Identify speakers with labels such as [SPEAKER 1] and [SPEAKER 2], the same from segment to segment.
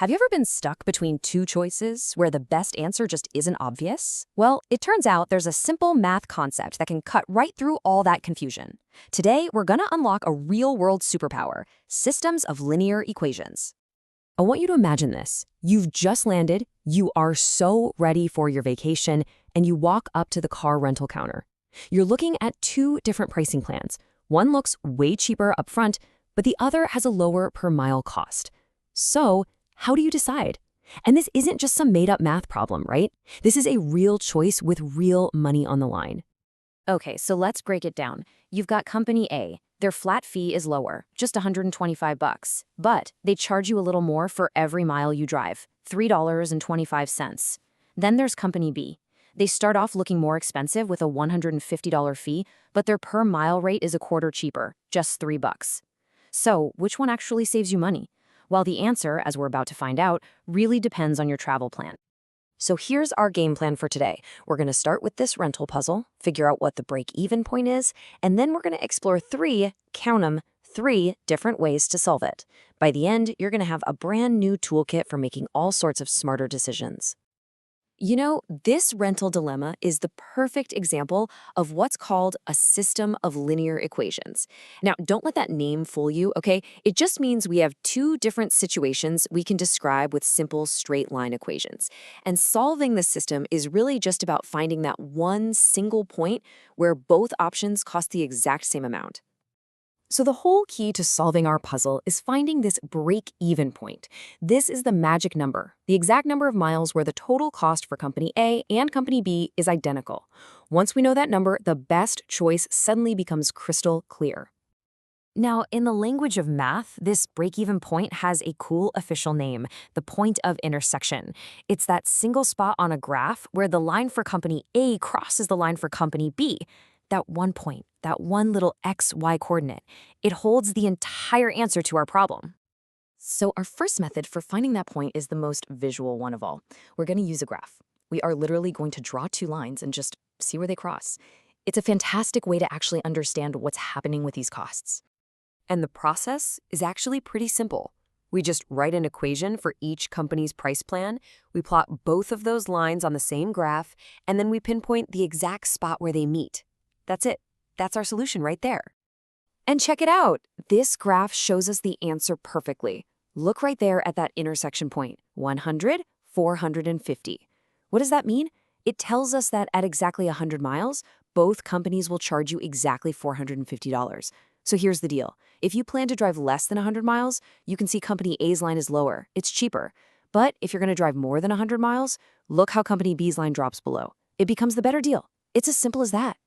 [SPEAKER 1] Have you ever been stuck between two choices where the best answer just isn't obvious? Well, it turns out there's a simple math concept that can cut right through all that confusion. Today, we're gonna unlock a real-world superpower, systems of linear equations. I want you to imagine this. You've just landed, you are so ready for your vacation, and you walk up to the car rental counter. You're looking at two different pricing plans. One looks way cheaper up front, but the other has a lower per mile cost. So, how do you decide? And this isn't just some made-up math problem, right? This is a real choice with real money on the line. Okay, so let's break it down. You've got Company A. Their flat fee is lower, just $125, but they charge you a little more for every mile you drive, $3.25. Then there's Company B. They start off looking more expensive with a $150 fee, but their per mile rate is a quarter cheaper, just $3. So, which one actually saves you money? Well, the answer, as we're about to find out, really depends on your travel plan. So here's our game plan for today. We're going to start with this rental puzzle, figure out what the break-even point is, and then we're going to explore count 'em, three different ways to solve it. By the end, you're going to have a brand new toolkit for making all sorts of smarter decisions. You know, this rental dilemma is the perfect example of what's called a system of linear equations. Now, don't let that name fool you, okay? It just means we have two different situations we can describe with simple straight line equations. And solving the system is really just about finding that one single point where both options cost the exact same amount. So the whole key to solving our puzzle is finding this break-even point. This is the magic number, the exact number of miles where the total cost for Company A and Company B is identical. Once we know that number, the best choice suddenly becomes crystal clear. Now, in the language of math, this break-even point has a cool official name, the point of intersection. It's that single spot on a graph where the line for Company A crosses the line for Company B. That one point, that one little XY coordinate, it holds the entire answer to our problem. So our first method for finding that point is the most visual one of all. We're going to use a graph. We are literally going to draw two lines and just see where they cross. It's a fantastic way to actually understand what's happening with these costs. And the process is actually pretty simple. We just write an equation for each company's price plan, we plot both of those lines on the same graph, and then we pinpoint the exact spot where they meet. That's it. That's our solution right there. And check it out. This graph shows us the answer perfectly. Look right there at that intersection point, 100, 450. What does that mean? It tells us that at exactly 100 miles, both companies will charge you exactly $450. So here's the deal. If you plan to drive less than 100 miles, you can see Company A's line is lower. It's cheaper. But if you're going to drive more than 100 miles, look how Company B's line drops below. It becomes the better deal. It's as simple as that.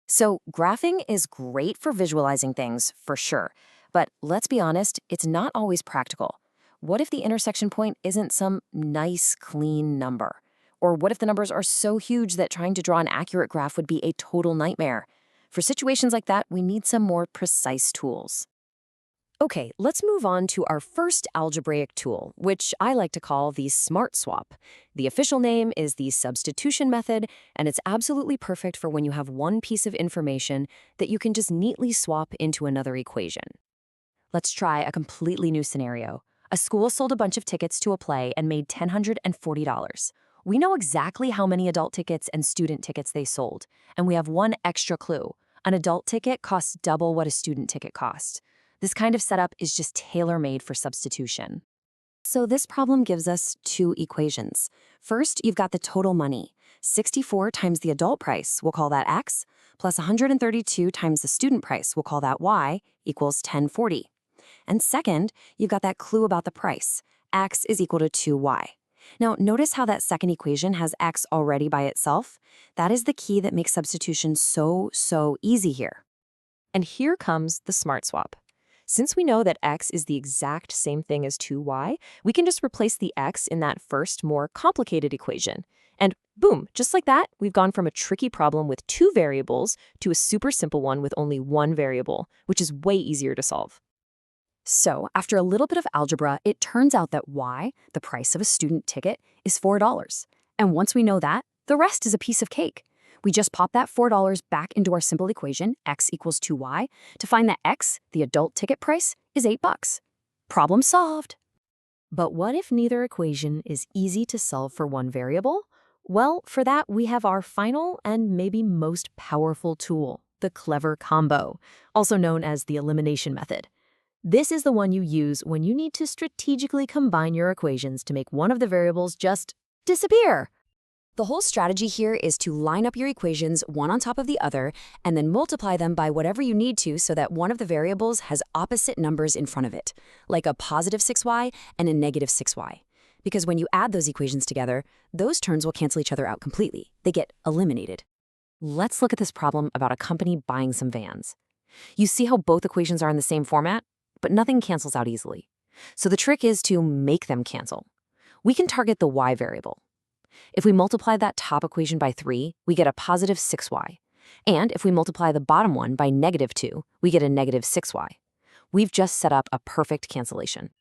[SPEAKER 1] So graphing is great for visualizing things, for sure. But let's be honest, it's not always practical. What if the intersection point isn't some nice, clean number? Or what if the numbers are so huge that trying to draw an accurate graph would be a total nightmare? For situations like that, we need some more precise tools. Okay, let's move on to our first algebraic tool, which I like to call the Smart Swap. The official name is the substitution method, and it's absolutely perfect for when you have one piece of information that you can just neatly swap into another equation. Let's try a completely new scenario. A school sold a bunch of tickets to a play and made $140. We know exactly how many adult tickets and student tickets they sold, and we have one extra clue. An adult ticket costs double what a student ticket costs. This kind of setup is just tailor-made for substitution. So this problem gives us two equations. First, you've got the total money. 64 times the adult price, we'll call that X, plus 132 times the student price, we'll call that Y, equals 1040. And second, you've got that clue about the price. X is equal to 2Y. Now, notice how that second equation has X already by itself? That is the key that makes substitution so easy here. And here comes the Smart Swap. Since we know that X is the exact same thing as 2Y, we can just replace the X in that first, more complicated equation. And boom, just like that, we've gone from a tricky problem with two variables to a super simple one with only one variable, which is way easier to solve. So, after a little bit of algebra, it turns out that Y, the price of a student ticket, is $4. And once we know that, the rest is a piece of cake. We just pop that $4 back into our simple equation, X equals 2Y, to find that X, the adult ticket price, is $8. Problem solved. But what if neither equation is easy to solve for one variable? Well, for that, we have our final and maybe most powerful tool, the clever combo, also known as the elimination method. This is the one you use when you need to strategically combine your equations to make one of the variables just disappear. The whole strategy here is to line up your equations one on top of the other and then multiply them by whatever you need to so that one of the variables has opposite numbers in front of it, like a positive 6y and a negative 6y. Because when you add those equations together, those terms will cancel each other out completely. They get eliminated. Let's look at this problem about a company buying some vans. You see how both equations are in the same format, but nothing cancels out easily. So the trick is to make them cancel. We can target the y variable. If we multiply that top equation by 3, we get a positive 6y. And if we multiply the bottom one by negative 2, we get a negative 6y. We've just set up a perfect cancellation.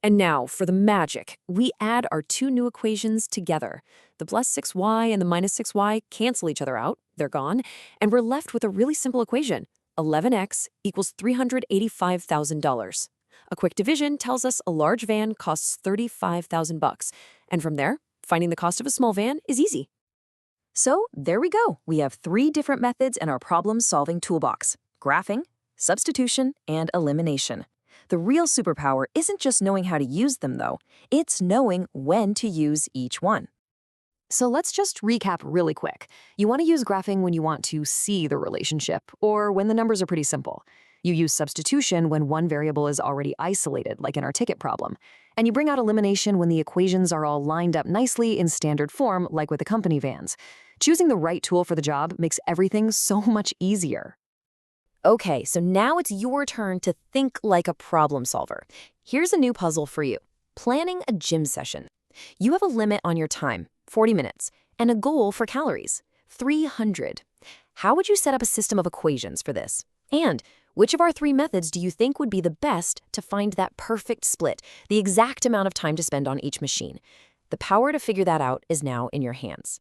[SPEAKER 1] And now, for the magic, we add our two new equations together. The plus 6y and the minus 6y cancel each other out, they're gone, and we're left with a really simple equation. 11x equals $385,000. A quick division tells us a large van costs $35,000, and from there, finding the cost of a small van is easy. So there we go. We have 3 different methods in our problem-solving toolbox: graphing, substitution, and elimination. The real superpower isn't just knowing how to use them, though. It's knowing when to use each one. So let's just recap really quick. You want to use graphing when you want to see the relationship, or when the numbers are pretty simple. You use substitution when one variable is already isolated, like in our ticket problem. And you bring out elimination when the equations are all lined up nicely in standard form, like with the company vans. Choosing the right tool for the job makes everything so much easier. Okay, so now it's your turn to think like a problem solver. Here's a new puzzle for you: planning a gym session. You have a limit on your time, 40 minutes, and a goal for calories, 300. How would you set up a system of equations for this? And which of our 3 methods do you think would be the best to find that perfect split, the exact amount of time to spend on each machine? The power to figure that out is now in your hands.